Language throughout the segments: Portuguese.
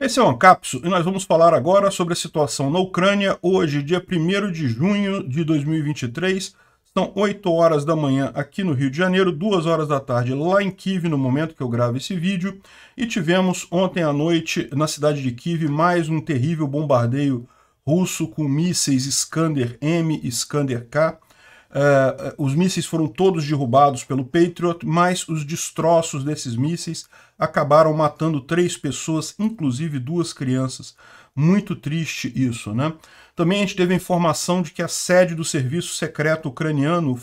Esse é o Ancapso e nós vamos falar agora sobre a situação na Ucrânia, hoje, dia 1º de junho de 2023. São 8 horas da manhã aqui no Rio de Janeiro, 2 horas da tarde lá em Kiev, no momento que eu gravo esse vídeo. E tivemos ontem à noite, na cidade de Kiev, mais um terrível bombardeio russo com mísseis Iskander-M e Iskander-K. Os mísseis foram todos derrubados pelo Patriot, mas os destroços desses mísseis acabaram matando 3 pessoas, inclusive 2 crianças. Muito triste isso, né? Também a gente teve a informação de que a sede do serviço secreto ucraniano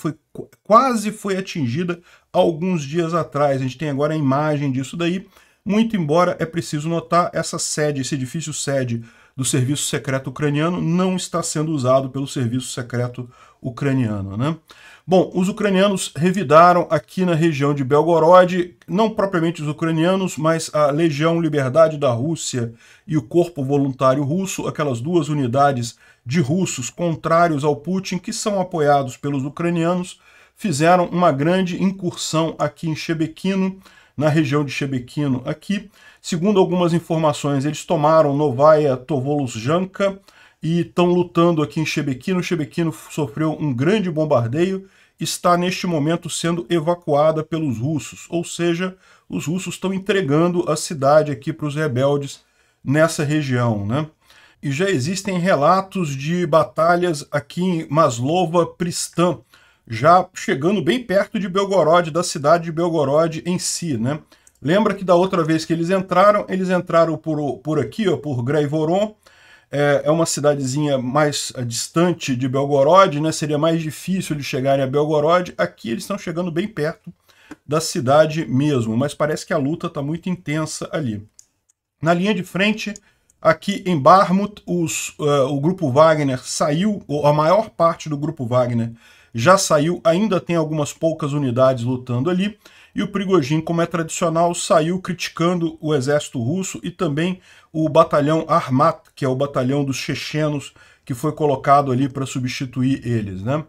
quase foi atingida alguns dias atrás. A gente tem agora a imagem disso daí. Muito embora, é preciso notar, essa sede, esse edifício sede do serviço secreto ucraniano não está sendo usado pelo serviço secreto ucraniano, né? Bom, os ucranianos revidaram aqui na região de Belgorod, não propriamente os ucranianos, mas a Legião Liberdade da Rússia e o Corpo Voluntário Russo, aquelas 2 unidades de russos contrários ao Putin, que são apoiados pelos ucranianos, fizeram uma grande incursão aqui em Shebekino, na região de Shebekino aqui. Segundo algumas informações, eles tomaram Novaya Tovolozhanka e estão lutando aqui em Shebekino. Shebekino sofreu um grande bombardeio, está neste momento sendo evacuada pelos russos, ou seja, os russos estão entregando a cidade aqui para os rebeldes nessa região, né? E já existem relatos de batalhas aqui em Maslova Pristan, já chegando bem perto de Belgorod, da cidade de Belgorod em si, né? Lembra que da outra vez que eles entraram por aqui, ó, por Graivoron. É uma cidadezinha mais distante de Belgorod, né? Seria mais difícil de chegarem a Belgorod. Aqui eles estão chegando bem perto da cidade mesmo, mas parece que a luta está muito intensa ali. Na linha de frente, aqui em Bakhmut, o grupo Wagner saiu, a maior parte do grupo Wagner já saiu, ainda tem algumas poucas unidades lutando ali, e o Prigozhin, como é tradicional, saiu criticando o exército russo e também o batalhão Armat, que é o batalhão dos chechenos, que foi colocado ali para substituir eles, né?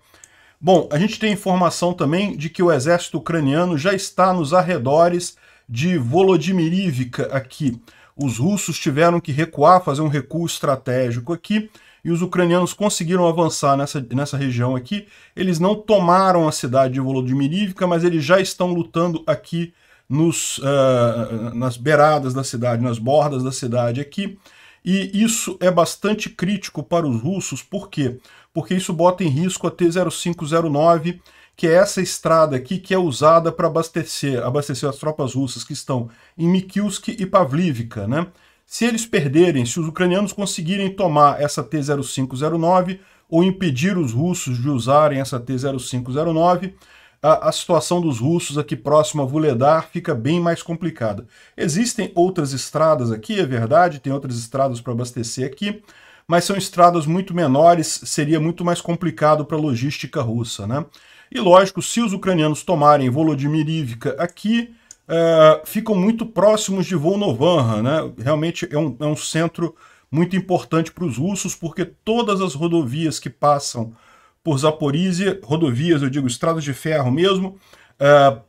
Bom, a gente tem informação também de que o exército ucraniano já está nos arredores de Volodymyrivka aqui. Os russos tiveram que recuar, fazer um recuo estratégico aqui, e os ucranianos conseguiram avançar nessa região aqui. Eles não tomaram a cidade de Volodymyrivka, mas eles já estão lutando aqui nas beiradas da cidade, nas bordas da cidade aqui. E isso é bastante crítico para os russos. Por quê? Porque isso bota em risco a T-0509, que é essa estrada aqui que é usada para abastecer as tropas russas que estão em Mikilsk e Pavlivka, né? Se eles perderem, se os ucranianos conseguirem tomar essa T-0509 ou impedir os russos de usarem essa T-0509, a situação dos russos aqui próximo a Vuhledar fica bem mais complicada. Existem outras estradas aqui, é verdade, tem outras estradas para abastecer aqui, mas são estradas muito menores, seria muito mais complicado para a logística russa, né? E lógico, se os ucranianos tomarem Volodymyrivka aqui, ficam muito próximos de Volnovanha, né? Realmente é um centro muito importante para os russos, porque todas as rodovias que passam por Zaporizhia, rodovias, eu digo estradas de ferro mesmo,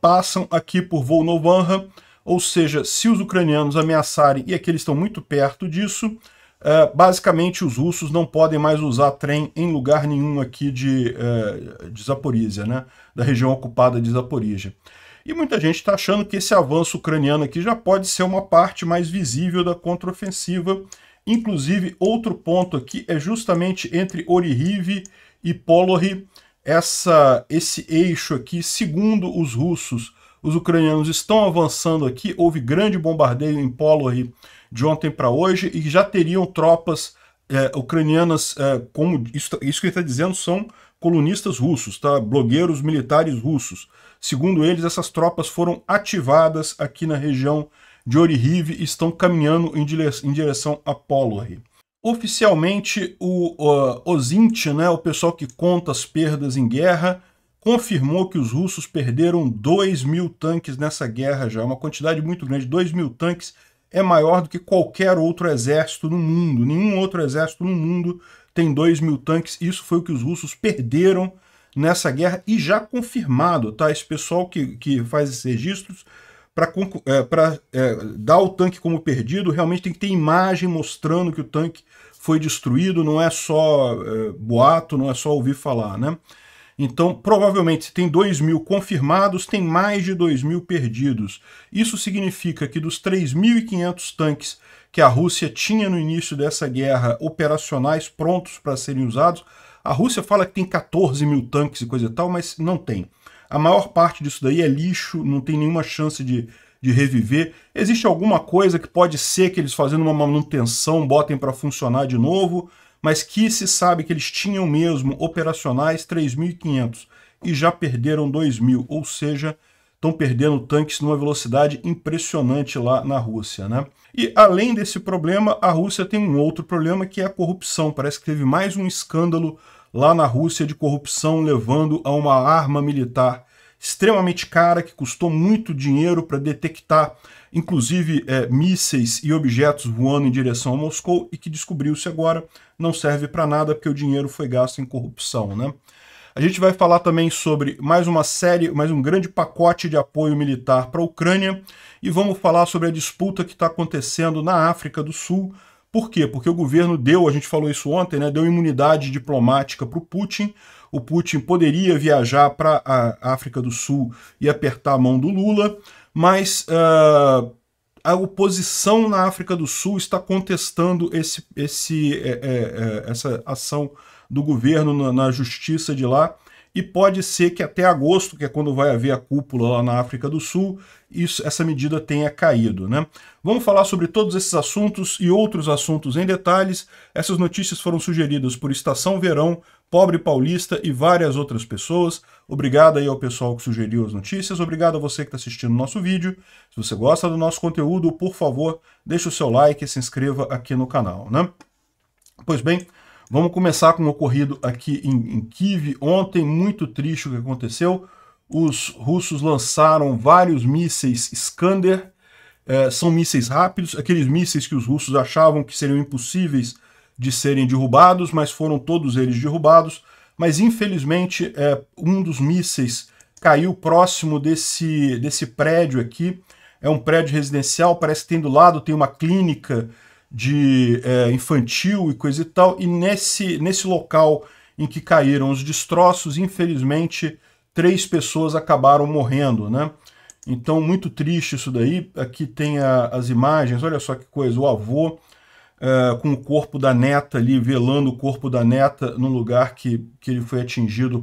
passam aqui por Volnovanha, ou seja, se os ucranianos ameaçarem, e aqui eles estão muito perto disso, basicamente os russos não podem mais usar trem em lugar nenhum aqui de Zaporizhia, né? Da região ocupada de Zaporizhia. E muita gente está achando que esse avanço ucraniano aqui já pode ser uma parte mais visível da contraofensiva. Inclusive, outro ponto aqui é justamente entre Oryhiv e Polory, esse eixo aqui, segundo os russos, os ucranianos estão avançando aqui. Houve grande bombardeio em Polory de ontem para hoje e já teriam tropas ucranianas, como isso que ele está dizendo, são colunistas russos, tá? Blogueiros militares russos. Segundo eles, essas tropas foram ativadas aqui na região de Oryhiv e estão caminhando em direção a Polory. Oficialmente, o Ozint, né, o pessoal que conta as perdas em guerra, confirmou que os russos perderam 2.000 tanques nessa guerra já, uma quantidade muito grande. 2.000 tanques é maior do que qualquer outro exército no mundo. Nenhum outro exército no mundo tem 2.000 tanques. Isso foi o que os russos perderam nessa guerra e já confirmado, tá? Esse pessoal que faz esses registros para dar o tanque como perdido, realmente tem que ter imagem mostrando que o tanque foi destruído, não é só boato, não é só ouvir falar, né? Então, provavelmente, se tem 2.000 confirmados, tem mais de 2.000 perdidos. Isso significa que dos 3.500 tanques que a Rússia tinha no início dessa guerra operacionais prontos para serem usados, a Rússia fala que tem 14.000 tanques e coisa e tal, mas não tem. A maior parte disso daí é lixo, não tem nenhuma chance de reviver. Existe alguma coisa que pode ser que eles fazendo uma manutenção botem para funcionar de novo, mas que se sabe que eles tinham mesmo operacionais 3.500 e já perderam 2.000, ou seja, estão perdendo tanques numa velocidade impressionante lá na Rússia, né? E além desse problema, a Rússia tem um outro problema que é a corrupção. Parece que teve mais um escândalo lá na Rússia de corrupção, levando a uma arma militar extremamente cara, que custou muito dinheiro para detectar, inclusive, mísseis e objetos voando em direção a Moscou, e que descobriu-se agora não serve para nada porque o dinheiro foi gasto em corrupção, né? A gente vai falar também sobre mais um grande pacote de apoio militar para a Ucrânia, e vamos falar sobre a disputa que está acontecendo na África do Sul. Por quê? Porque o governo deu, a gente falou isso ontem, né, deu imunidade diplomática para o Putin. O Putin poderia viajar para a África do Sul e apertar a mão do Lula, mas a oposição na África do Sul está contestando essa ação do governo na justiça de lá, e pode ser que até agosto, que é quando vai haver a cúpula lá na África do Sul, essa medida tenha caído, né? Vamos falar sobre todos esses assuntos e outros assuntos em detalhes. Essas notícias foram sugeridas por Estação Verão, Pobre Paulista e várias outras pessoas. Obrigado aí ao pessoal que sugeriu as notícias. Obrigado a você que está assistindo o nosso vídeo. Se você gosta do nosso conteúdo, por favor, deixe o seu like e se inscreva aqui no canal, né? Pois bem, vamos começar com o ocorrido aqui em Kyiv. Ontem, muito triste o que aconteceu. Os russos lançaram vários mísseis Iskander. São mísseis rápidos, aqueles mísseis que os russos achavam que seriam impossíveis de serem derrubados, mas foram todos eles derrubados. Mas, infelizmente, um dos mísseis caiu próximo desse prédio aqui. É um prédio residencial, parece que tem do lado, tem uma clínica infantil e coisa e tal, e nesse local em que caíram os destroços, infelizmente, 3 pessoas acabaram morrendo, né? Então, muito triste isso daí. Aqui tem as imagens, olha só que coisa, o avô com o corpo da neta ali, velando o corpo da neta no lugar que ele foi atingido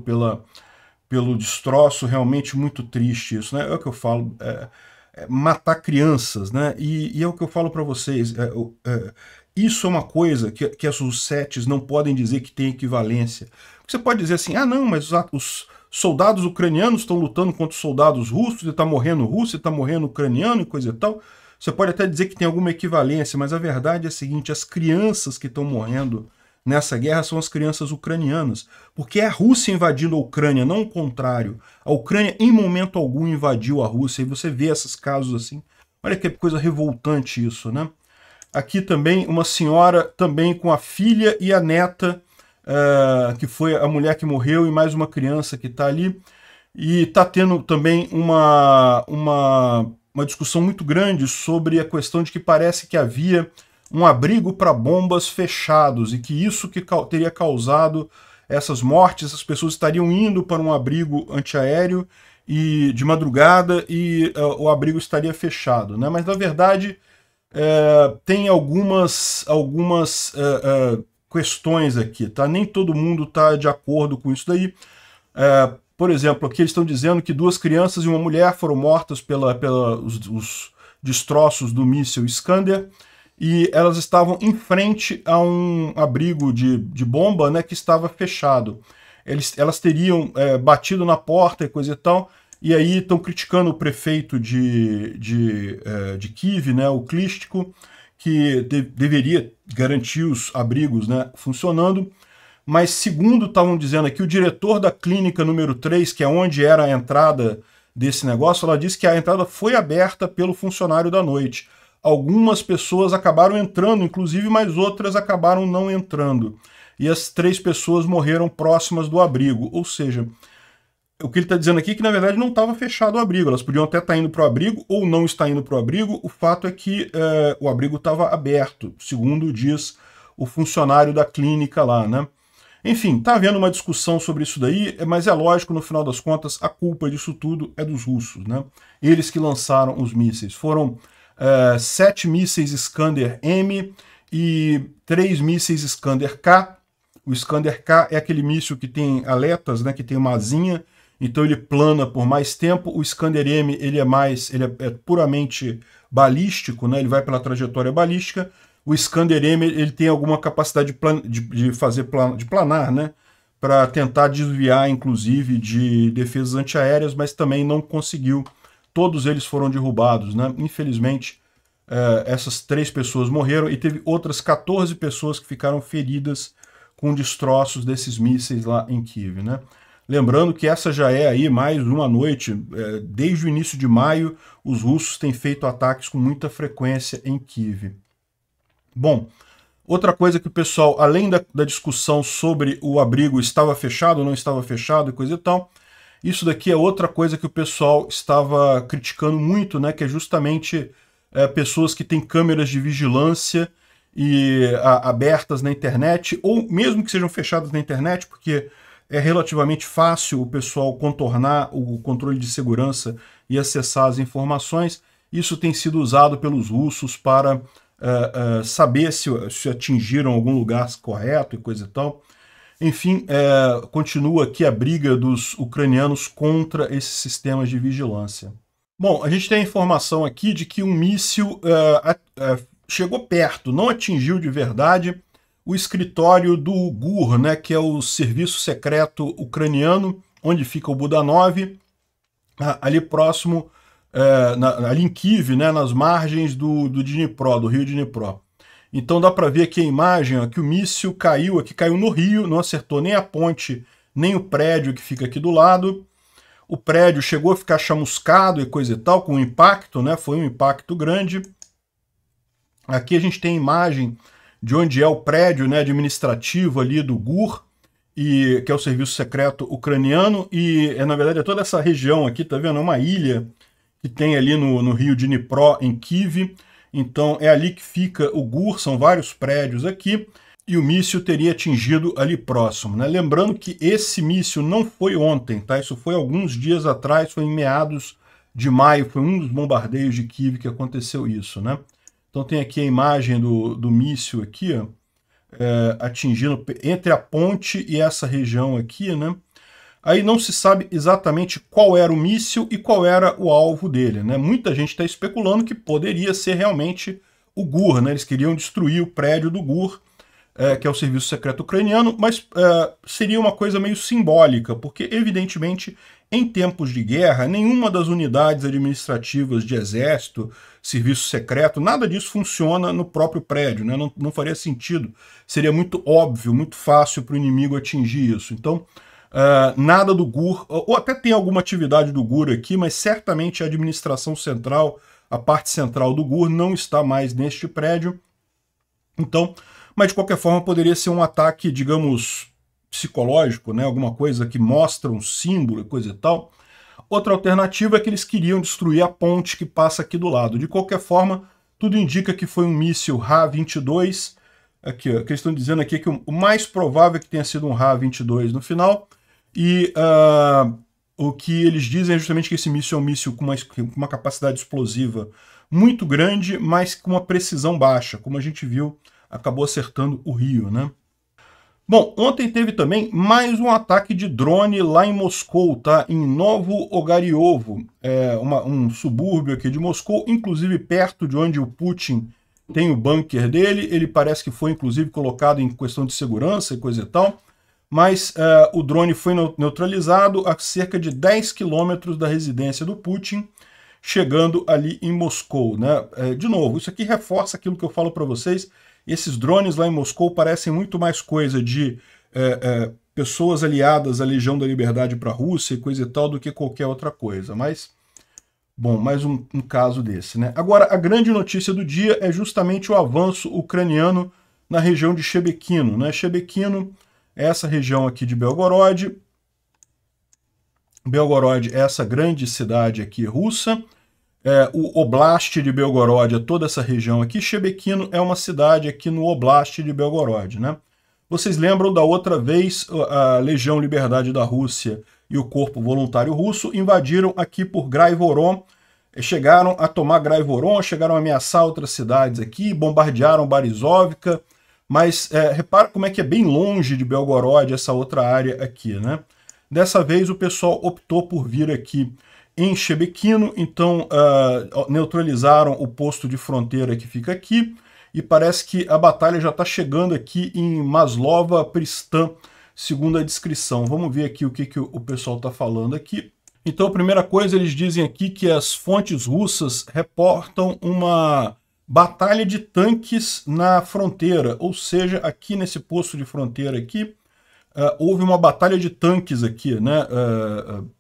pelo destroço. Realmente muito triste isso, né? É o que eu falo, matar crianças, né? E é o que eu falo para vocês, isso é uma coisa que as Russetes não podem dizer que tem equivalência. Você pode dizer assim, ah não, mas os soldados ucranianos estão lutando contra os soldados russos, e está morrendo russo, e está morrendo ucraniano e coisa e tal. Você pode até dizer que tem alguma equivalência, mas a verdade é a seguinte, as crianças que estão morrendo nessa guerra são as crianças ucranianas, porque é a Rússia invadindo a Ucrânia, não o contrário. A Ucrânia em momento algum invadiu a Rússia, e você vê esses casos assim. Olha que coisa revoltante isso, né? Aqui também uma senhora também com a filha e a neta, que foi a mulher que morreu, e mais uma criança que está ali. E está tendo também uma discussão muito grande sobre a questão de que parece que havia um abrigo para bombas fechados, e que isso que teria causado essas mortes. As pessoas estariam indo para um abrigo antiaéreo e de madrugada, e o abrigo estaria fechado, né? Mas na verdade tem algumas questões aqui, tá? Nem todo mundo está de acordo com isso daí. Por exemplo, aqui eles estão dizendo que 2 crianças e uma mulher foram mortas pelos destroços do míssil Iskander, e elas estavam em frente a um abrigo de bomba, né, que estava fechado. Elas teriam batido na porta e coisa e tal, e aí estão criticando o prefeito de Kyiv, né, o Klitschko, que deveria garantir os abrigos, né, funcionando. Mas, segundo estavam dizendo aqui, o diretor da clínica número 3, que é onde era a entrada desse negócio, ela disse que a entrada foi aberta pelo funcionário da noite. Algumas pessoas acabaram entrando, inclusive, mas outras acabaram não entrando. E as 3 pessoas morreram próximas do abrigo. Ou seja, o que ele está dizendo aqui é que, na verdade, não estava fechado o abrigo. Elas podiam até estar indo para o abrigo ou não estar indo para o abrigo. O fato é que o abrigo estava aberto, segundo diz o funcionário da clínica lá, né? Enfim, está havendo uma discussão sobre isso daí, mas é lógico, no final das contas, a culpa disso tudo é dos russos, né? Eles que lançaram os mísseis. Foram 7 mísseis Iskander-M e 3 mísseis Iskander-K. O Iskander-K é aquele míssil que tem aletas, né, que tem uma asinha, então ele plana por mais tempo. O Iskander-M ele é puramente balístico, né, ele vai pela trajetória balística. O Iskander-M ele tem alguma capacidade de planar, né, para tentar desviar, inclusive, de defesas antiaéreas, mas também não conseguiu. Todos eles foram derrubados, né? Infelizmente, essas 3 pessoas morreram e teve outras 14 pessoas que ficaram feridas com destroços desses mísseis lá em Kiev, né? Lembrando que essa já é aí mais uma noite, desde o início de maio, os russos têm feito ataques com muita frequência em Kiev. Bom, outra coisa que o pessoal, além da discussão sobre o abrigo estava fechado ou não estava fechado e coisa e tal, isso daqui é outra coisa que o pessoal estava criticando muito, né? Que é justamente pessoas que têm câmeras de vigilância e abertas na internet, ou mesmo que sejam fechadas na internet, porque é relativamente fácil o pessoal contornar o controle de segurança e acessar as informações. Isso tem sido usado pelos russos para saber se atingiram algum lugar correto e coisa e tal. Enfim, continua aqui a briga dos ucranianos contra esses sistemas de vigilância. Bom, a gente tem a informação aqui de que um míssil chegou perto, não atingiu de verdade o escritório do GUR, né, que é o serviço secreto ucraniano, onde fica o Budanov, ali próximo, ali em Kiev, né, nas margens do Dnipro, do rio Dnipro. Então dá para ver aqui a imagem, ó, que o míssil caiu no rio, não acertou nem a ponte, nem o prédio que fica aqui do lado. O prédio chegou a ficar chamuscado e coisa e tal, com um impacto, né, foi um impacto grande. Aqui a gente tem a imagem de onde é o prédio, né, administrativo ali do GUR, que é o serviço secreto ucraniano, e na verdade é toda essa região aqui, tá vendo? É uma ilha que tem ali no rio Dnipro, em Kiev. Então é ali que fica o GUR, são vários prédios aqui, e o míssil teria atingido ali próximo, né? Lembrando que esse míssil não foi ontem, tá? Isso foi alguns dias atrás, foi em meados de maio, foi um dos bombardeios de Kiev que aconteceu isso, né? Então tem aqui a imagem do míssil aqui, ó, atingindo entre a ponte e essa região aqui, né? Aí não se sabe exatamente qual era o míssil e qual era o alvo dele, né? Muita gente está especulando que poderia ser realmente o GUR, né? Eles queriam destruir o prédio do GUR, que é o serviço secreto ucraniano, mas seria uma coisa meio simbólica, porque evidentemente em tempos de guerra, nenhuma das unidades administrativas de exército, serviço secreto, nada disso funciona no próprio prédio, né? Não faria sentido. Seria muito óbvio, muito fácil para o inimigo atingir isso. Então, nada do GUR, ou até tem alguma atividade do GUR aqui, mas certamente a administração central, a parte central do GUR, não está mais neste prédio. Então, mas de qualquer forma poderia ser um ataque, digamos, psicológico, né? Alguma coisa que mostra um símbolo e coisa e tal. Outra alternativa é que eles queriam destruir a ponte que passa aqui do lado. De qualquer forma, tudo indica que foi um míssil Ra-22. Aqui, ó, que eles estão dizendo aqui que o mais provável é que tenha sido um Ra-22 no final. E o que eles dizem é justamente que esse míssil é um míssil com uma capacidade explosiva muito grande, mas com uma precisão baixa. Como a gente viu, acabou acertando o rio, né? Bom, ontem teve também mais um ataque de drone lá em Moscou, tá? Em Novo Ogariovo, um subúrbio aqui de Moscou, inclusive perto de onde o Putin tem o bunker dele. Ele parece que foi, inclusive, colocado em questão de segurança e coisa e tal. Mas o drone foi neutralizado a cerca de 10 quilômetros da residência do Putin, chegando ali em Moscou, né? De novo, isso aqui reforça aquilo que eu falo para vocês. Esses drones lá em Moscou parecem muito mais coisa de pessoas aliadas à Legião da Liberdade para a Rússia e coisa e tal do que qualquer outra coisa. Mas, bom, mais um caso desse, né? Agora, a grande notícia do dia é justamente o avanço ucraniano na região de Shebekino, né? Shebekino é essa região aqui de Belgorod. Belgorod é essa grande cidade aqui russa. O Oblast de Belgorod é toda essa região aqui. Shebekino é uma cidade aqui no Oblast de Belgorod, né? Vocês lembram da outra vez a Legião Liberdade da Rússia e o Corpo Voluntário Russo invadiram aqui por Graivoron, chegaram a tomar Graivoron, chegaram a ameaçar outras cidades aqui, bombardearam Barizovka, mas repara como é que é bem longe de Belgorod essa outra área aqui, né? Dessa vez o pessoal optou por vir aqui em Shebekino, então neutralizaram o posto de fronteira que fica aqui, e parece que a batalha já está chegando aqui em Maslova Pristan, segundo a descrição. Vamos ver aqui o que o pessoal está falando aqui. Então, a primeira coisa, eles dizem aqui que as fontes russas reportam uma batalha de tanques na fronteira, ou seja, aqui nesse posto de fronteira aqui, houve uma batalha de tanques aqui, né?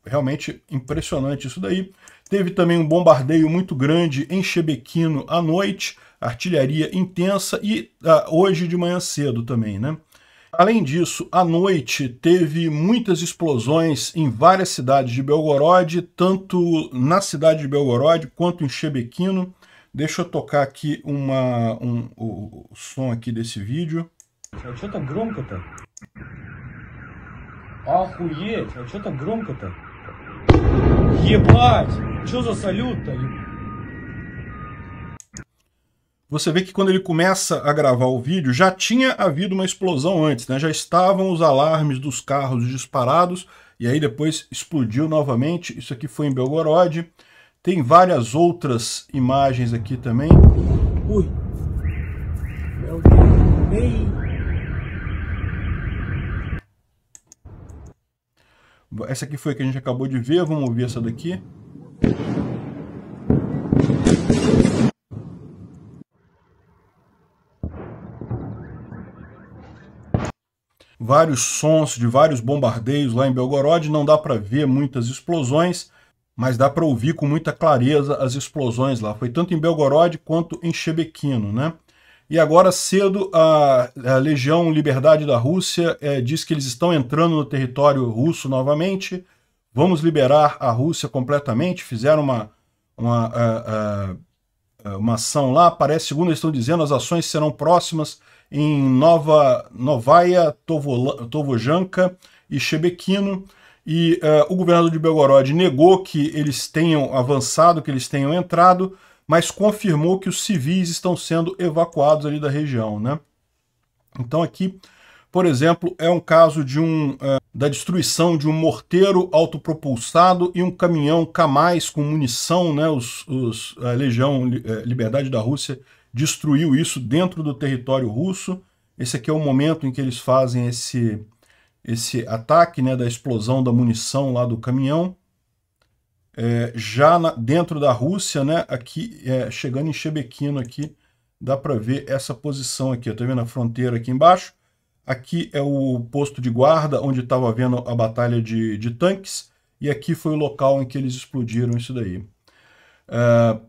Realmente impressionante isso daí. Teve também um bombardeio muito grande em Shebekino à noite, artilharia intensa, e hoje de manhã cedo também, né? Além disso, à noite teve muitas explosões em várias cidades de Belgorod, tanto na cidade de Belgorod quanto em Shebekino. Deixa eu tocar aqui o som aqui desse vídeo. А что так громко-то? Охуеть! А что так громко-то? Ебать! Что за салют-то? Você vê que quando ele começa a gravar o vídeo, já tinha havido uma explosão antes, né? Já estavam os alarmes dos carros disparados, e aí depois explodiu novamente. Isso aqui foi em Belgorod. Tem várias outras imagens aqui também. Ui! Meu Deus! Ei! Essa aqui foi a que a gente acabou de ver, vamos ver essa daqui. Vários sons de vários bombardeios lá em Belgorod, não dá para ver muitas explosões, mas dá para ouvir com muita clareza as explosões lá. Foi tanto em Belgorod quanto em Shebekino, né? E agora cedo a Legião Liberdade da Rússia diz que eles estão entrando no território russo novamente. Vamos liberar a Rússia completamente. Fizeram uma ação lá. Parece, segundo eles estão dizendo, as ações serão próximas em Novaya Tovojanka e Shebekino. E o governador de Belgorod negou que eles tenham avançado, que eles tenham entrado, mas confirmou que os civis estão sendo evacuados ali da região, né? Então aqui, por exemplo, é um caso de da destruição de um morteiro autopropulsado e um caminhão Kamaz com munição, né? A Legião Liberdade da Rússia destruiu isso dentro do território russo. Esse aqui é o momento em que eles fazem esse ataque, né, da explosão da munição lá do caminhão. Já dentro da Rússia, né, aqui, chegando em Shebekino aqui, dá para ver essa posição aqui. Tá vendo a fronteira aqui embaixo? Aqui é o posto de guarda, onde estava havendo a batalha de tanques, e aqui foi o local em que eles explodiram isso daí.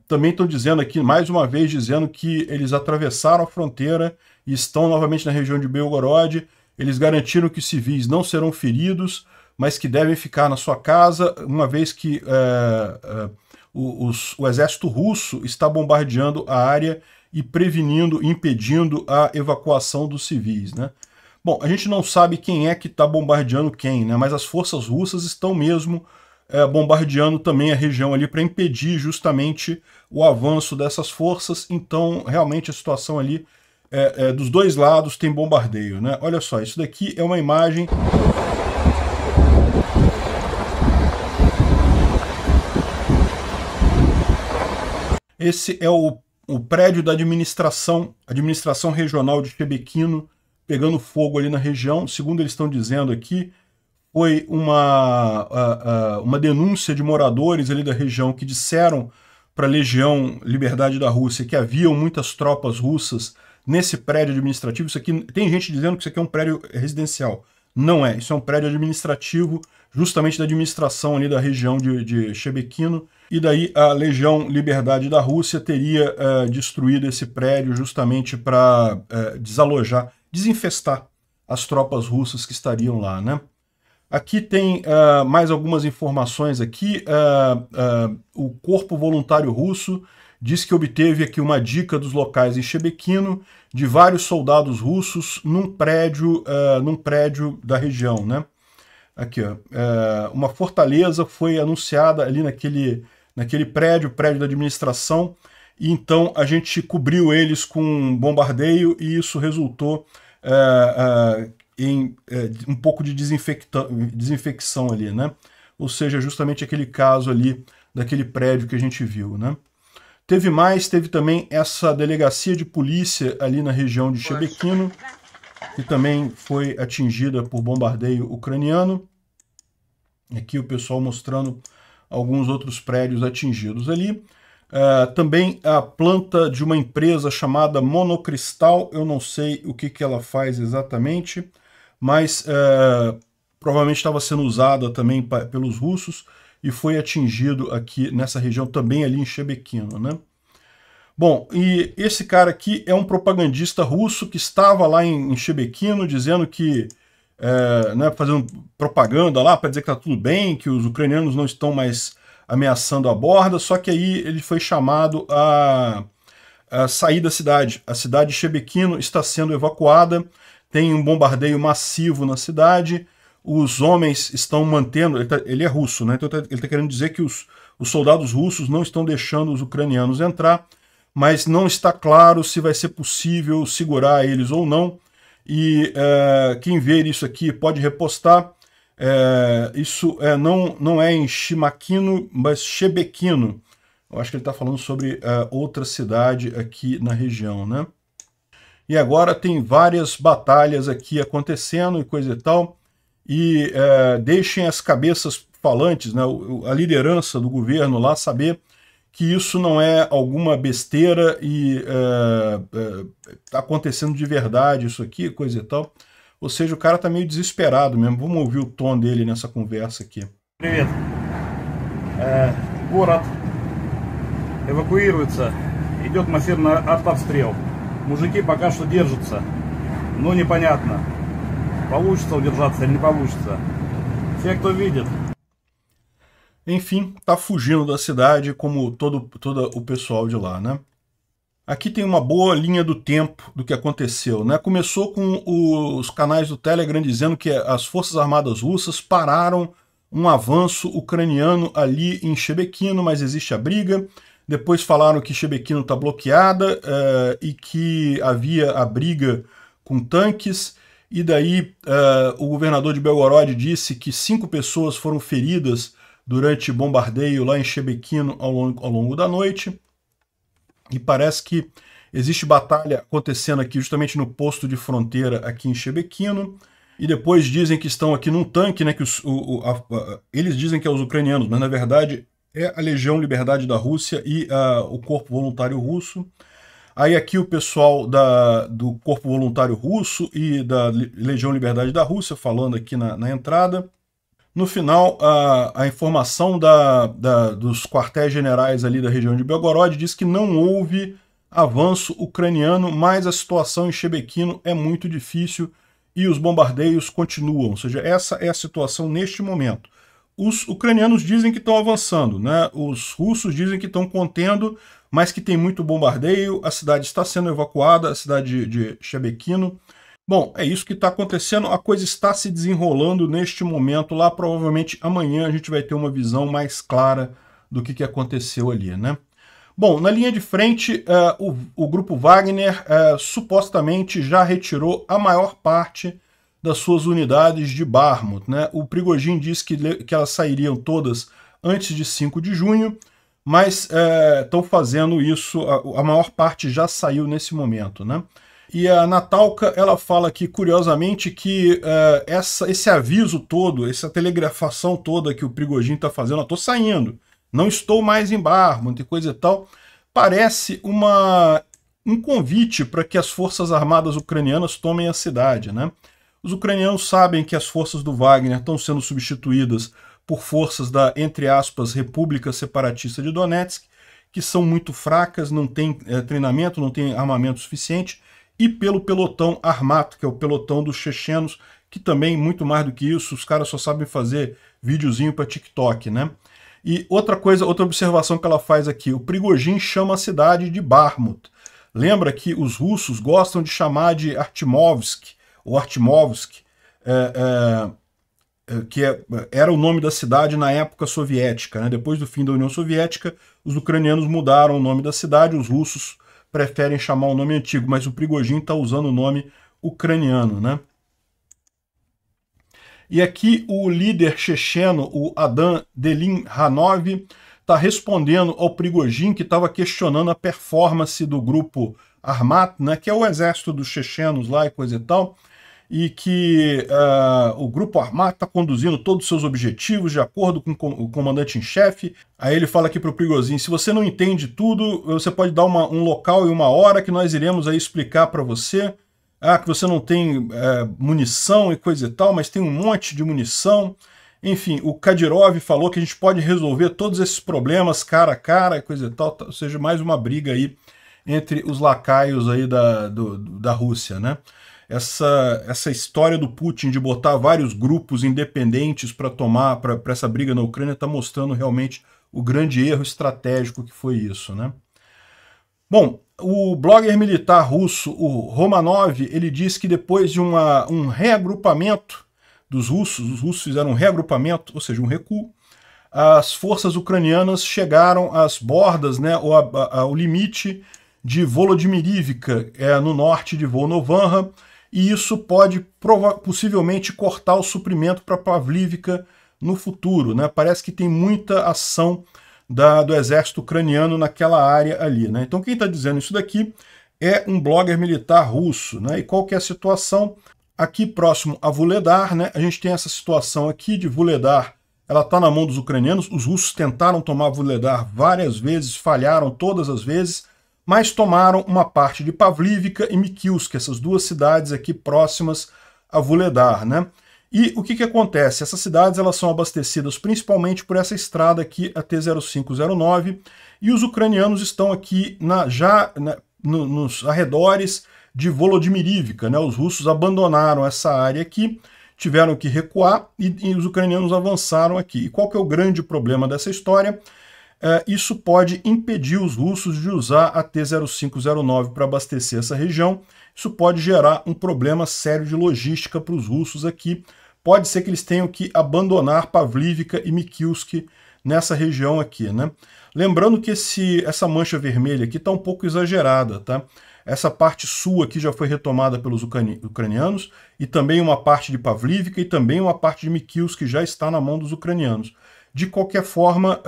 Também estão dizendo aqui, mais uma vez, dizendo que eles atravessaram a fronteira e estão novamente na região de Belgorod. Eles garantiram que civis não serão feridos, mas que devem ficar na sua casa, uma vez que o exército russo está bombardeando a área e prevenindo, impedindo a evacuação dos civis, né? Bom, a gente não sabe quem é que está bombardeando quem, né? Mas as forças russas estão mesmo bombardeando também a região ali para impedir justamente o avanço dessas forças. Então, realmente, a situação ali, dos dois lados tem bombardeio, né? Olha só, isso daqui é uma imagem... Esse é o prédio da administração regional de Shebekino, pegando fogo ali na região. Segundo eles estão dizendo aqui, foi uma denúncia de moradores ali da região que disseram para a Legião Liberdade da Rússia que haviam muitas tropas russas nesse prédio administrativo. Isso aqui, tem gente dizendo que isso aqui é um prédio residencial. Não é, isso é um prédio administrativo, justamente da administração ali da região de Shebekino. E daí a Legião Liberdade da Rússia teria destruído esse prédio justamente para desalojar, desinfestar as tropas russas que estariam lá, né? Aqui tem mais algumas informações aqui. O Corpo Voluntário Russo diz que obteve aqui uma dica dos locais em Shebekino de vários soldados russos num prédio da região, né? Aqui, ó, uma fortaleza foi anunciada ali naquele prédio da administração, e então a gente cobriu eles com um bombardeio e isso resultou em um pouco de desinfecção ali, né? Ou seja, justamente aquele caso ali daquele prédio que a gente viu, né? Teve também essa delegacia de polícia ali na região de Shebekino, que também foi atingida por bombardeio ucraniano. Aqui o pessoal mostrando alguns outros prédios atingidos ali. Também a planta de uma empresa chamada Monocristal, eu não sei o que ela faz exatamente, mas provavelmente estava sendo usada também pelos russos e foi atingido aqui nessa região, também ali em Shebekino, né? Bom, e esse cara aqui é um propagandista russo que estava lá em Shebekino dizendo que, né, fazendo propaganda lá para dizer que está tudo bem, que os ucranianos não estão mais ameaçando a borda, só que aí ele foi chamado a sair da cidade. A cidade de Shebekino está sendo evacuada, tem um bombardeio massivo na cidade, os homens estão mantendo... Ele é russo, né? Então ele está querendo dizer que os soldados russos não estão deixando os ucranianos entrar, mas não está claro se vai ser possível segurar eles ou não. E quem ver isso aqui pode repostar. Isso não é em Shimakino, mas Shebekino. Eu acho que ele está falando sobre outra cidade aqui na região, né? E agora tem várias batalhas aqui acontecendo e coisa e tal. E deixem as cabeças falantes, né, a liderança do governo lá saber que isso não é alguma besteira e está acontecendo de verdade isso aqui, coisa e tal. Ou seja, o cara tá meio desesperado mesmo. Vamos ouvir o tom dele nessa conversa aqui. Привет. Город эвакуируется. Идет массированный артобстрел. Мужики пока что держатся. Но непонятно, получится удержаться или не получится. Все, кто видит. Enfim, tá fugindo da cidade como todo o pessoal de lá, né? Aqui tem uma boa linha do tempo do que aconteceu, né? Começou com os canais do Telegram dizendo que as Forças Armadas Russas pararam um avanço ucraniano ali em Shebekino, mas existe a briga. Depois falaram que Shebekino está bloqueada e que havia a briga com tanques. E daí o governador de Belgorod disse que 5 pessoas foram feridas durante bombardeio lá em Shebekino ao longo da noite. E parece que existe batalha acontecendo aqui justamente no posto de fronteira aqui em Shebekino. E depois dizem que estão aqui num tanque, né, que eles dizem que é os ucranianos, mas na verdade é a Legião Liberdade da Rússia e o Corpo Voluntário Russo. Aí aqui o pessoal do Corpo Voluntário Russo e da Legião Liberdade da Rússia falando aqui na entrada. No final, a informação dos quartéis generais ali da região de Belgorod diz que não houve avanço ucraniano, mas a situação em Shebekino é muito difícil e os bombardeios continuam. Ou seja, essa é a situação neste momento. Os ucranianos dizem que estão avançando, né? Os russos dizem que estão contendo, mas que tem muito bombardeio, a cidade está sendo evacuada, a cidade de Shebekino. Bom, é isso que está acontecendo, a coisa está se desenrolando neste momento lá, provavelmente amanhã a gente vai ter uma visão mais clara do que aconteceu ali, né? Bom, na linha de frente, o grupo Wagner supostamente já retirou a maior parte das suas unidades de Bakhmut, né? O Prigozhin disse que elas sairiam todas antes de 5 de junho, mas estão fazendo isso, a maior parte já saiu nesse momento, né? E a Natalka, ela fala aqui, curiosamente, que esse aviso todo, essa telegrafação toda que o Prigozhin está fazendo, eu estou saindo, não estou mais em Bakhmut e coisa e tal, parece um convite para que as forças armadas ucranianas tomem a cidade, né? Os ucranianos sabem que as forças do Wagner estão sendo substituídas por forças da, entre aspas, República Separatista de Donetsk, que são muito fracas, não têm treinamento, não têm armamento suficiente, e pelo pelotão Armat, que é o pelotão dos chechenos, que também, muito mais do que isso, os caras só sabem fazer videozinho para TikTok, né? E outra coisa, outra observação que ela faz aqui, o Prigozhin chama a cidade de Bakhmut. Lembra que os russos gostam de chamar de Artyomovsk, ou Artyomovsk, era o nome da cidade na época soviética, né? Depois do fim da União Soviética, os ucranianos mudaram o nome da cidade, os russos preferem chamar o nome antigo, mas o Prigozhin está usando o nome ucraniano, né? E aqui o líder checheno, o Adam Delinhanov, está respondendo ao Prigozhin, que estava questionando a performance do grupo Armat, né, que é o exército dos chechenos lá e coisa e tal, e que o grupo Armat está conduzindo todos os seus objetivos de acordo com o comandante em chefe. Aí ele fala aqui para o Prigozhin, se você não entende tudo, você pode dar um local e uma hora que nós iremos aí explicar para você. Que você não tem munição e coisa e tal, mas tem um monte de munição. Enfim, o Kadyrov falou que a gente pode resolver todos esses problemas cara a cara e coisa e tal, ou seja, mais uma briga aí entre os lacaios aí da Rússia, né? Essa história do Putin de botar vários grupos independentes para essa briga na Ucrânia está mostrando realmente o grande erro estratégico que foi isso, né? Bom, o blogger militar russo, o Romanov, ele diz que depois de um reagrupamento dos russos, os russos fizeram um reagrupamento, ou seja, um recuo, as forças ucranianas chegaram às bordas, né, ao limite de Volodymyrivka, no norte de Volnovanha, e isso pode possivelmente cortar o suprimento para Pavlivka no futuro, né? Parece que tem muita ação do exército ucraniano naquela área ali, né? Então quem está dizendo isso daqui é um blogger militar russo, né? E qual que é a situação? Aqui próximo a Vuhledar, né? A gente tem essa situação aqui de Vuhledar, ela está na mão dos ucranianos, os russos tentaram tomar Vuhledar várias vezes, falharam todas as vezes, mas tomaram uma parte de Pavlivka e Mikilsk, essas duas cidades aqui próximas a Vuhledar, né? E o que acontece? Essas cidades elas são abastecidas principalmente por essa estrada aqui, a T-0509, e os ucranianos estão aqui nos arredores de Volodymyrivka, né? Os russos abandonaram essa área aqui, tiveram que recuar e os ucranianos avançaram aqui. E qual que é o grande problema dessa história? Isso pode impedir os russos de usar a T-0509 para abastecer essa região. Isso pode gerar um problema sério de logística para os russos aqui. Pode ser que eles tenham que abandonar Pavlivka e Mikilsk nessa região aqui, né? Lembrando que essa mancha vermelha aqui está um pouco exagerada, tá? Essa parte sul aqui já foi retomada pelos ucranianos, e também uma parte de Pavlivka e também uma parte de Mikilsk já está na mão dos ucranianos. De qualquer forma,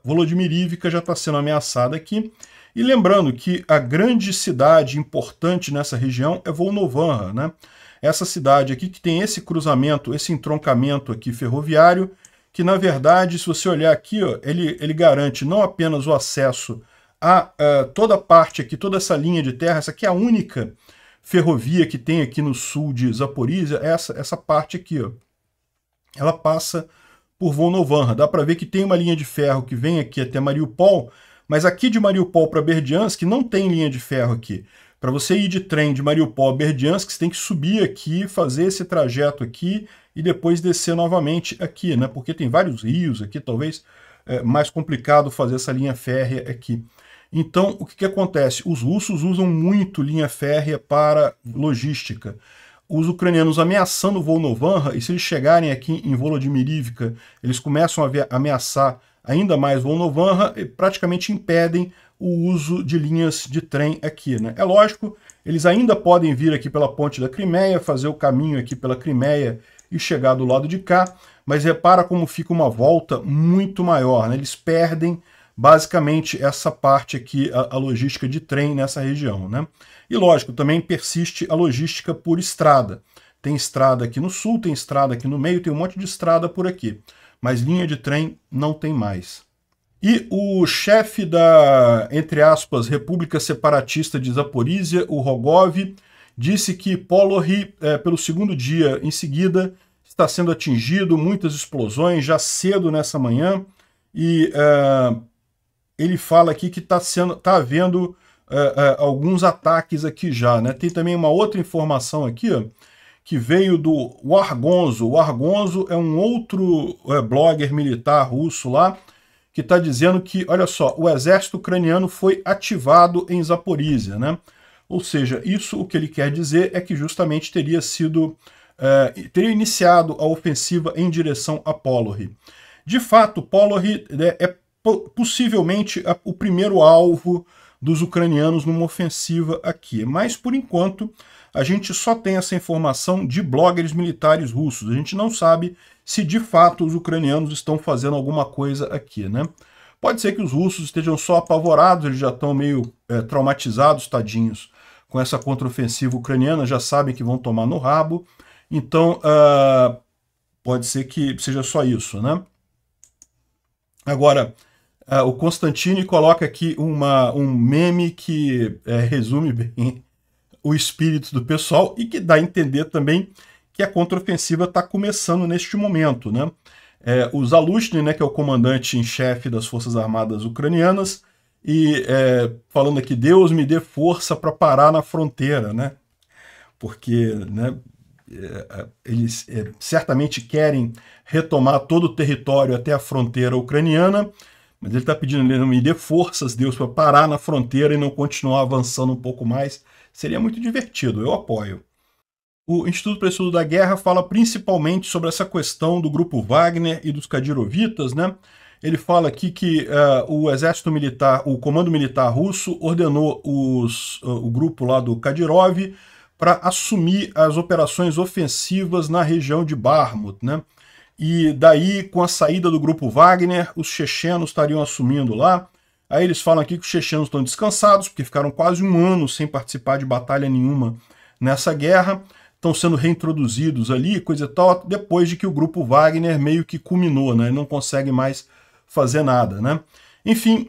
Volodymyrivka já está sendo ameaçada aqui. E lembrando que a grande cidade importante nessa região é Volnovanha, né? Essa cidade aqui que tem esse cruzamento, esse entroncamento aqui ferroviário, que na verdade, se você olhar aqui, ó, ele garante não apenas o acesso a toda a parte aqui, toda essa linha de terra, essa aqui é a única ferrovia que tem aqui no sul de Zaporizhia, essa parte aqui, ó, ela passa por Volnovanha. Dá para ver que tem uma linha de ferro que vem aqui até Mariupol, mas aqui de Mariupol para Berdiansk não tem linha de ferro aqui. Para você ir de trem de Mariupol a Berdiansk, você tem que subir aqui, fazer esse trajeto aqui e depois descer novamente aqui, né? Porque tem vários rios aqui, talvez é mais complicado fazer essa linha férrea aqui. Então, o que acontece? Os russos usam muito linha férrea para logística. Os ucranianos ameaçando Volnovanha, e se eles chegarem aqui em Volodymyrivka, eles começam a ameaçar ainda mais Volnovanha e praticamente impedem o uso de linhas de trem aqui, né? É lógico, eles ainda podem vir aqui pela ponte da Crimeia, fazer o caminho aqui pela Crimeia e chegar do lado de cá, mas repara como fica uma volta muito maior, né? Eles perdem basicamente essa parte aqui, a logística de trem nessa região, né? E lógico, também persiste a logística por estrada. Tem estrada aqui no sul, tem estrada aqui no meio, tem um monte de estrada por aqui, mas linha de trem não tem mais. E o chefe da, entre aspas, República Separatista de Zaporizhia, o Rogov, disse que Polohri, pelo segundo dia em seguida, está sendo atingido, muitas explosões, já cedo nessa manhã, e ele fala aqui que está havendo alguns ataques aqui já, né? Tem também uma outra informação aqui, ó, que veio do Wargonzo. O Wargonzo é um outro blogger militar russo lá, que está dizendo que, olha só, o exército ucraniano foi ativado em Zaporizhia, né? Ou seja, isso o que ele quer dizer é que justamente teria iniciado a ofensiva em direção a Polohy. De fato, Polohy é possivelmente o primeiro alvo dos ucranianos numa ofensiva aqui, mas por enquanto a gente só tem essa informação de bloggers militares russos. A gente não sabe se de fato os ucranianos estão fazendo alguma coisa aqui, né? Pode ser que os russos estejam só apavorados, eles já estão meio traumatizados, tadinhos, com essa contraofensiva ucraniana, já sabem que vão tomar no rabo, então pode ser que seja só isso, né? Agora, o Constantini coloca aqui um meme que resume bem o espírito do pessoal e que dá a entender também que a contraofensiva está começando neste momento, né? O Zaluzhny, né, que é o comandante em chefe das Forças Armadas Ucranianas, e falando aqui, Deus me dê força para parar na fronteira, né? Porque, né, eles certamente querem retomar todo o território até a fronteira ucraniana, mas ele está pedindo, me dê forças, Deus, para parar na fronteira e não continuar avançando um pouco mais. Seria muito divertido, eu apoio. O Instituto para o Estudo da Guerra fala principalmente sobre essa questão do grupo Wagner e dos Kadyrovitas, né? Ele fala aqui que o exército militar, o comando militar russo ordenou o grupo lá do Kadyrov para assumir as operações ofensivas na região de Bakhmut, né? E daí, com a saída do grupo Wagner, os chechenos estariam assumindo lá. Aí eles falam aqui que os chechenos estão descansados, porque ficaram quase um ano sem participar de batalha nenhuma nessa guerra. Estão sendo reintroduzidos ali, coisa e tal, depois de que o grupo Wagner meio que culminou, né? Ele não consegue mais fazer nada, né? Enfim,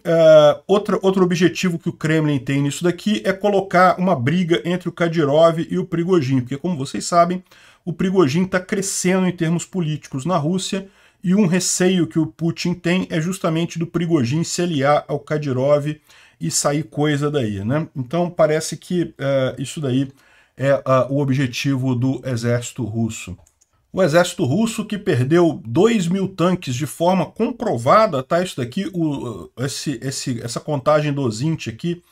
outro objetivo que o Kremlin tem nisso daqui é colocar uma briga entre o Kadyrov e o Prigozhin, porque, como vocês sabem, o Prigozhin está crescendo em termos políticos na Rússia, e um receio que o Putin tem é justamente do Prigozhin se aliar ao Kadyrov e sair coisa daí, né? Então parece que isso daí é o objetivo do exército russo. O exército russo, que perdeu 2.000 tanques de forma comprovada, tá? Isso daqui, essa contagem do Ozint aqui,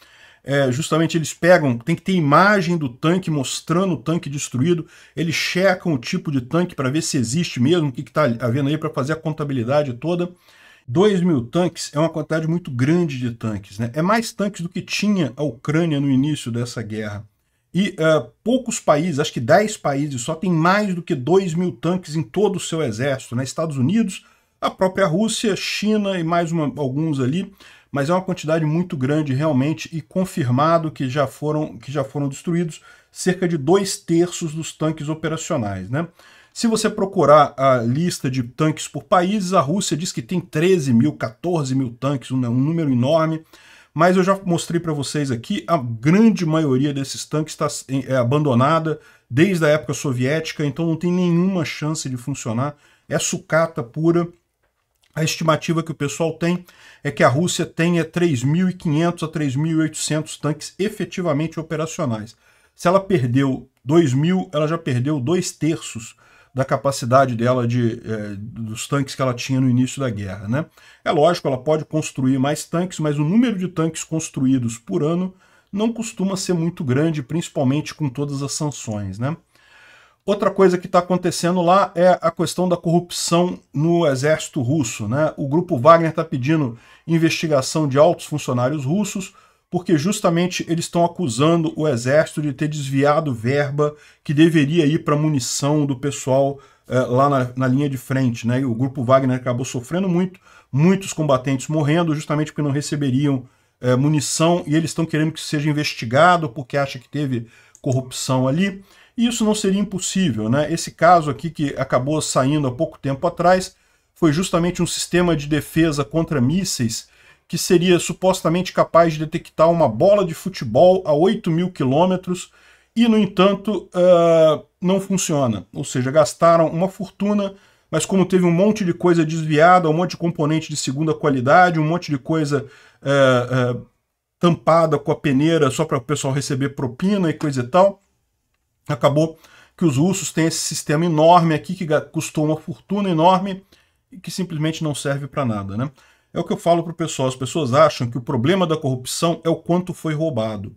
justamente eles pegam, tem que ter imagem do tanque mostrando o tanque destruído, eles checam o tipo de tanque para ver se existe mesmo, o que está havendo aí, para fazer a contabilidade toda. 2.000 tanques é uma quantidade muito grande de tanques, né? É mais tanques do que tinha a Ucrânia no início dessa guerra. E poucos países, acho que 10 países só, tem mais do que 2.000 tanques em todo o seu exército, né? Estados Unidos, a própria Rússia, China e mais alguns ali, mas é uma quantidade muito grande realmente, e confirmado que já foram destruídos cerca de 2/3 dos tanques operacionais, né? Se você procurar a lista de tanques por países, a Rússia diz que tem 13.000, 14.000 tanques, um número enorme. Mas eu já mostrei para vocês aqui, a grande maioria desses tanques está abandonada desde a época soviética, então não tem nenhuma chance de funcionar, é sucata pura. A estimativa que o pessoal tem é que a Rússia tenha 3.500 a 3.800 tanques efetivamente operacionais. Se ela perdeu 2.000, ela já perdeu 2/3 da capacidade dela dos tanques que ela tinha no início da guerra, né? É lógico, ela pode construir mais tanques, mas o número de tanques construídos por ano não costuma ser muito grande, principalmente com todas as sanções, né? Outra coisa que está acontecendo lá é a questão da corrupção no exército russo, né? O grupo Wagner está pedindo investigação de altos funcionários russos, porque justamente eles estão acusando o exército de ter desviado verba que deveria ir para munição do pessoal lá na linha de frente, né? E o grupo Wagner acabou sofrendo muitos combatentes morrendo justamente porque não receberiam munição, e eles estão querendo que seja investigado porque acha que teve corrupção ali, e isso não seria impossível, né? Esse caso aqui que acabou saindo há pouco tempo atrás foi justamente um sistema de defesa contra mísseis que seria supostamente capaz de detectar uma bola de futebol a 8.000 quilômetros, e, no entanto, não funciona. Ou seja, gastaram uma fortuna, mas como teve um monte de coisa desviada, um monte de componente de segunda qualidade, um monte de coisa tampada com a peneira só para o pessoal receber propina e coisa e tal, acabou que os russos têm esse sistema enorme aqui que custou uma fortuna enorme e que simplesmente não serve para nada, né? É o que eu falo para o pessoal, as pessoas acham que o problema da corrupção é o quanto foi roubado.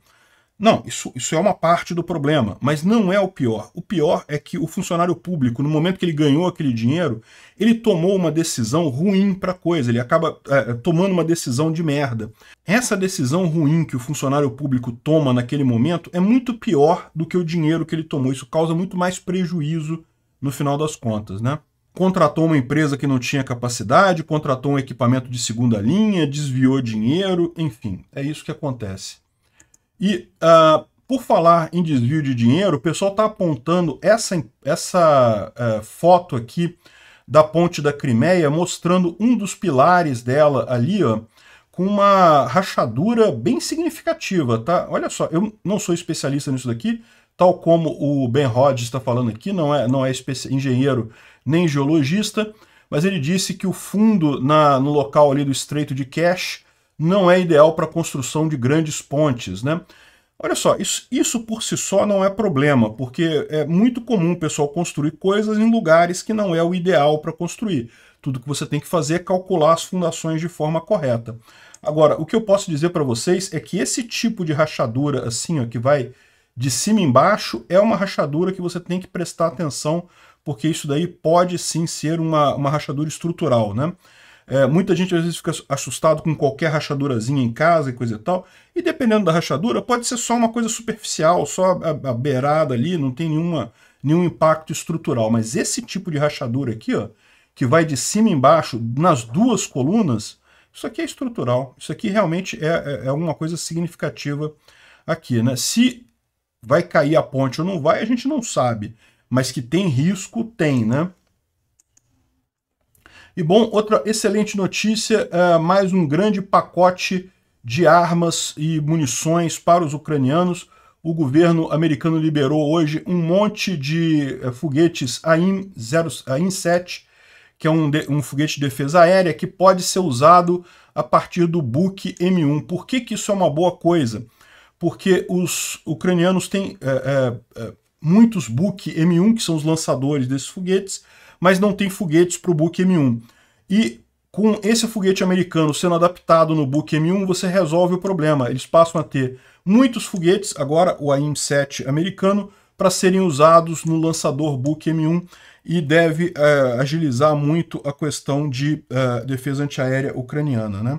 Não, isso é uma parte do problema, mas não é o pior. O pior é que o funcionário público, no momento que ele ganhou aquele dinheiro, ele tomou uma decisão ruim para a coisa, ele acaba tomando uma decisão de merda. Essa decisão ruim que o funcionário público toma naquele momento é muito pior do que o dinheiro que ele tomou. Isso causa muito mais prejuízo no final das contas, né? Contratou uma empresa que não tinha capacidade, contratou um equipamento de segunda linha, desviou dinheiro, enfim, é isso que acontece. E, por falar em desvio de dinheiro, o pessoal está apontando essa foto aqui da ponte da Crimeia, mostrando um dos pilares dela ali, ó, com uma rachadura bem significativa, tá? Olha só, eu não sou especialista nisso daqui, tal como o Ben Hodges está falando aqui, não é engenheiro nem geologista, mas ele disse que o fundo no local ali do Estreito de Kerch não é ideal para a construção de grandes pontes, né? Olha só, isso por si só não é problema, porque é muito comum o pessoal construir coisas em lugares que não é o ideal para construir. Tudo que você tem que fazer é calcular as fundações de forma correta. Agora, o que eu posso dizer para vocês é que esse tipo de rachadura, assim, ó, que vai de cima embaixo, é uma rachadura que você tem que prestar atenção, porque isso daí pode sim ser uma rachadura estrutural, né? Muita gente às vezes fica assustado com qualquer rachadurazinha em casa e coisa e tal, e dependendo da rachadura pode ser só uma coisa superficial, só a beirada ali, não tem nenhum impacto estrutural, mas esse tipo de rachadura aqui, ó, que vai de cima embaixo nas duas colunas, isso aqui é estrutural, isso aqui realmente é uma coisa significativa aqui, né? Se vai cair a ponte ou não vai, a gente não sabe, mas que tem risco, tem, né? E bom, outra excelente notícia, mais um grande pacote de armas e munições para os ucranianos. O governo americano liberou hoje um monte de foguetes AIM-7, que é um foguete de defesa aérea que pode ser usado a partir do Buk M1. Por que isso é uma boa coisa? Porque os ucranianos têm muitos Buk M1, que são os lançadores desses foguetes, mas não tem foguetes para o Buk M1. E com esse foguete americano sendo adaptado no Buk M1, você resolve o problema. Eles passam a ter muitos foguetes, agora o AIM-7 americano, para serem usados no lançador Buk M1 e deve agilizar muito a questão de defesa antiaérea ucraniana, né?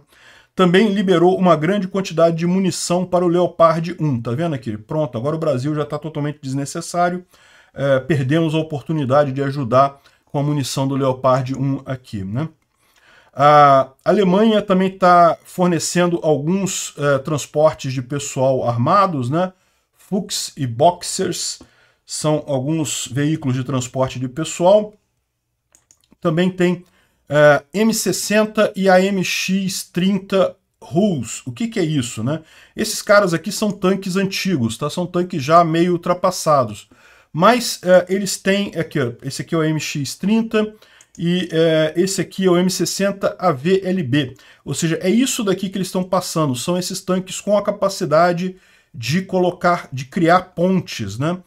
Também liberou uma grande quantidade de munição para o Leopard 1, tá vendo aqui? Pronto, agora o Brasil já está totalmente desnecessário, perdemos a oportunidade de ajudar com a munição do Leopard 1 aqui, né? A Alemanha também está fornecendo alguns transportes de pessoal armados, né? Fuchs e Boxers são alguns veículos de transporte de pessoal. Também tem M60 e a MX-30 Rus. O que é isso, né? Esses caras aqui são tanques antigos, tá? São tanques já meio ultrapassados. Mas eles têm, aqui, ó, esse aqui é o MX-30 e esse aqui é o M60 AVLB. Ou seja, é isso daqui que eles estão passando. São esses tanques com a capacidade de criar pontes, né?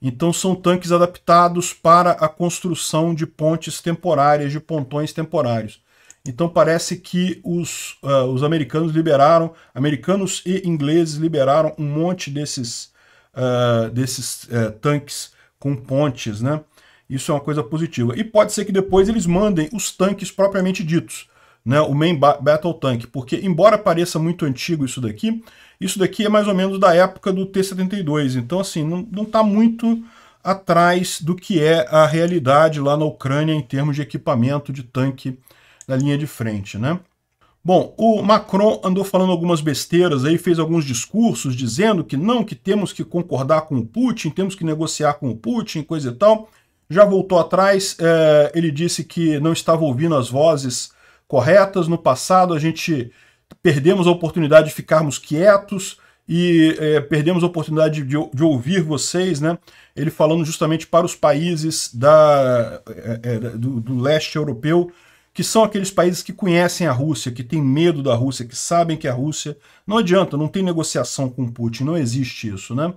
Então são tanques adaptados para a construção de pontes temporárias, de pontões temporários. Então parece que os americanos americanos e ingleses liberaram um monte desses tanques com pontes, né? Isso é uma coisa positiva. E pode ser que depois eles mandem os tanques propriamente ditos, né? O Main Battle Tank, porque embora pareça muito antigo isso daqui é mais ou menos da época do T-72, então assim, não está muito atrás do que é a realidade lá na Ucrânia em termos de equipamento de tanque na linha de frente, né? Bom, o Macron andou falando algumas besteiras aí, fez alguns discursos dizendo que não, que temos que concordar com o Putin, temos que negociar com o Putin, coisa e tal. Já voltou atrás, ele disse que não estava ouvindo as vozes corretas. No passado a gente perdemos a oportunidade de ficarmos quietos e perdemos a oportunidade de ouvir vocês, né? Ele falando justamente para os países do leste europeu, que são aqueles países que conhecem a Rússia, que têm medo da Rússia, que sabem que a Rússia... Não adianta, não tem negociação com Putin, não existe isso, né?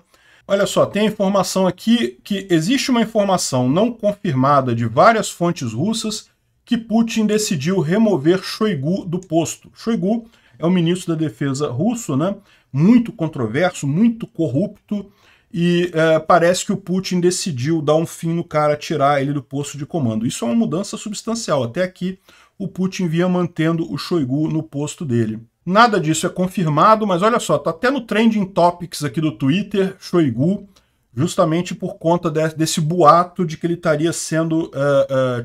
Olha só, tem a informação aqui que existe uma informação não confirmada de várias fontes russas que Putin decidiu remover Shoigu do posto. Shoigu é o ministro da defesa russo, né? Muito controverso, muito corrupto, e parece que o Putin decidiu dar um fim no cara, tirar ele do posto de comando. Isso é uma mudança substancial. Até aqui o Putin vinha mantendo o Shoigu no posto dele. Nada disso é confirmado, mas olha só, tá até no Trending Topics aqui do Twitter, Shoigu, justamente por conta desse boato de que ele estaria sendo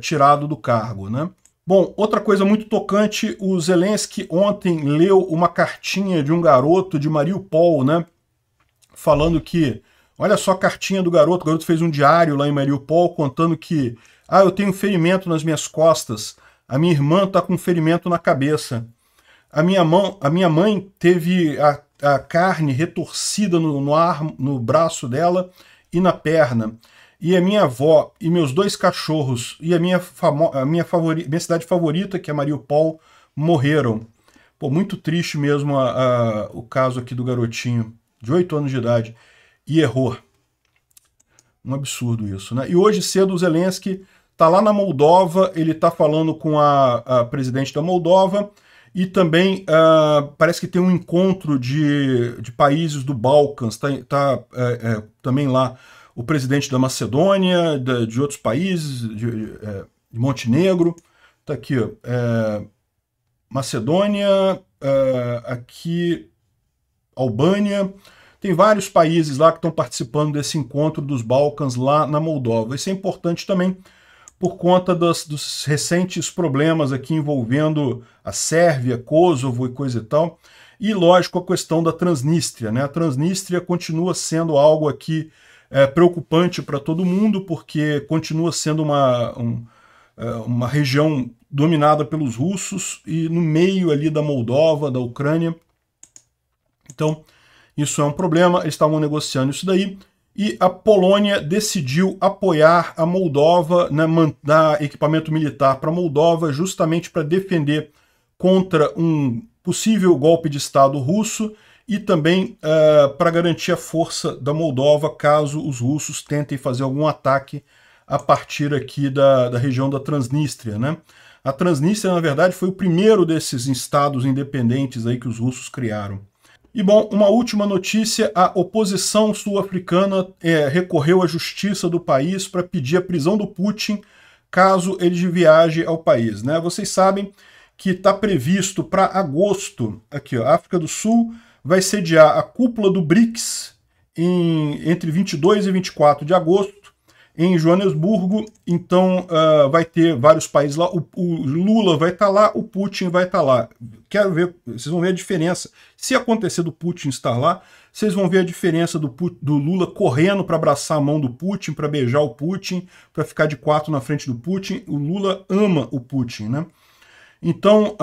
tirado do cargo, né? Bom, outra coisa muito tocante, o Zelensky ontem leu uma cartinha de um garoto de Mariupol, né? Falando que, olha só a cartinha do garoto, o garoto fez um diário lá em Mariupol contando que, eu tenho um ferimento nas minhas costas, a minha irmã está com um ferimento na cabeça, a minha mãe teve a carne retorcida no braço dela e na perna, e a minha avó e meus 2 cachorros e a minha cidade favorita, que é Mariupol, morreram. Pô, muito triste mesmo o caso aqui do garotinho, de 8 anos de idade, e errou. Um absurdo isso, né? E hoje cedo o Zelensky está lá na Moldova, ele está falando com a presidente da Moldova, e também parece que tem um encontro de países do Balcãs, também lá o presidente da Macedônia, de outros países, de Montenegro, está aqui, ó, Macedônia, aqui Albânia, tem vários países lá que estão participando desse encontro dos Balcãs lá na Moldova. Isso é importante também por conta dos recentes problemas aqui envolvendo a Sérvia, Kosovo e coisa e tal, e lógico a questão da Transnistria, né? A Transnistria continua sendo algo aqui preocupante para todo mundo, porque continua sendo uma região dominada pelos russos e no meio ali da Moldova, da Ucrânia. Então, isso é um problema, eles estavam negociando isso daí, e a Polônia decidiu apoiar a Moldova, né, mandar equipamento militar para a Moldova, justamente para defender contra um possível golpe de Estado russo, e também para garantir a força da Moldova caso os russos tentem fazer algum ataque a partir aqui da região da Transnistria, né? A Transnistria, na verdade, foi o primeiro desses estados independentes aí que os russos criaram. E bom, uma última notícia, a oposição sul-africana recorreu à justiça do país para pedir a prisão do Putin caso ele viaje ao país, né? Vocês sabem que está previsto para agosto, aqui ó, a África do Sul vai sediar a cúpula do BRICS entre 22 e 24 de agosto, em Joanesburgo. Então vai ter vários países lá, o Lula vai estar lá, o Putin vai estar lá. Quero ver, vocês vão ver a diferença. Se acontecer do Putin estar lá, vocês vão ver a diferença do Lula correndo para abraçar a mão do Putin, para beijar o Putin, para ficar de 4 na frente do Putin. O Lula ama o Putin, né? Então,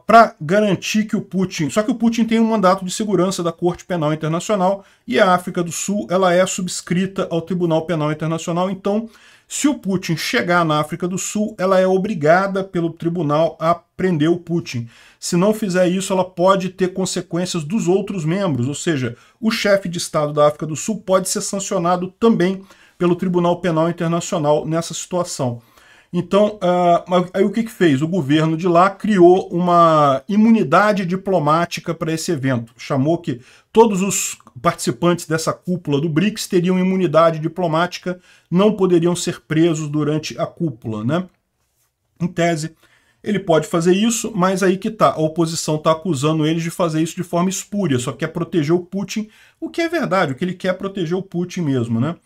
para garantir que o Putin... Só que o Putin tem um mandato de segurança da Corte Penal Internacional e a África do Sul ela é subscrita ao Tribunal Penal Internacional. Então, se o Putin chegar na África do Sul, ela é obrigada pelo tribunal a prender o Putin. Se não fizer isso, ela pode ter consequências dos outros membros, ou seja, o chefe de Estado da África do Sul pode ser sancionado também pelo Tribunal Penal Internacional nessa situação. Então, aí o que fez? O governo de lá criou uma imunidade diplomática para esse evento. Chamou que todos os participantes dessa cúpula do BRICS teriam imunidade diplomática, não poderiam ser presos durante a cúpula, né? Em tese, ele pode fazer isso, mas aí que tá, a oposição está acusando eles de fazer isso de forma espúria, só quer proteger o Putin, o que é verdade, o que ele quer é proteger o Putin mesmo, né?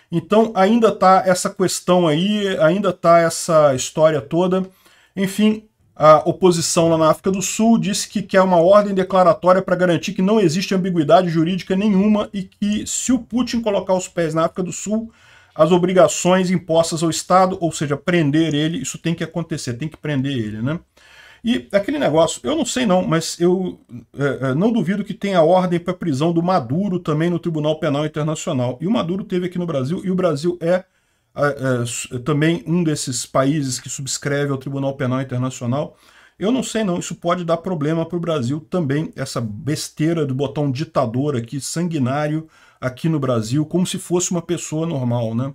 Então ainda está essa questão aí, ainda está essa história toda. Enfim, a oposição lá na África do Sul disse que quer uma ordem declaratória para garantir que não existe ambiguidade jurídica nenhuma e que se o Putin colocar os pés na África do Sul, as obrigações impostas ao Estado, ou seja, prender ele, isso tem que acontecer, tem que prender ele, né? E aquele negócio, eu não sei não, mas eu não duvido que tenha ordem para prisão do Maduro também no Tribunal Penal Internacional. E o Maduro teve aqui no Brasil, e o Brasil é também um desses países que subscreve ao Tribunal Penal Internacional. Eu não sei não, isso pode dar problema para o Brasil também, essa besteira de botar um ditador aqui sanguinário aqui no Brasil, como se fosse uma pessoa normal, né?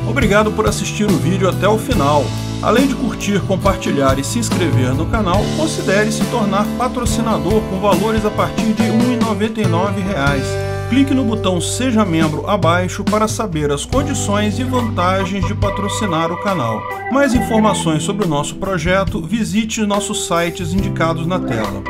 Obrigado por assistir o vídeo até o final. Além de curtir, compartilhar e se inscrever no canal, considere se tornar patrocinador com valores a partir de R$ 1,99. Clique no botão Seja Membro abaixo para saber as condições e vantagens de patrocinar o canal. Mais informações sobre o nosso projeto, visite nossos sites indicados na tela.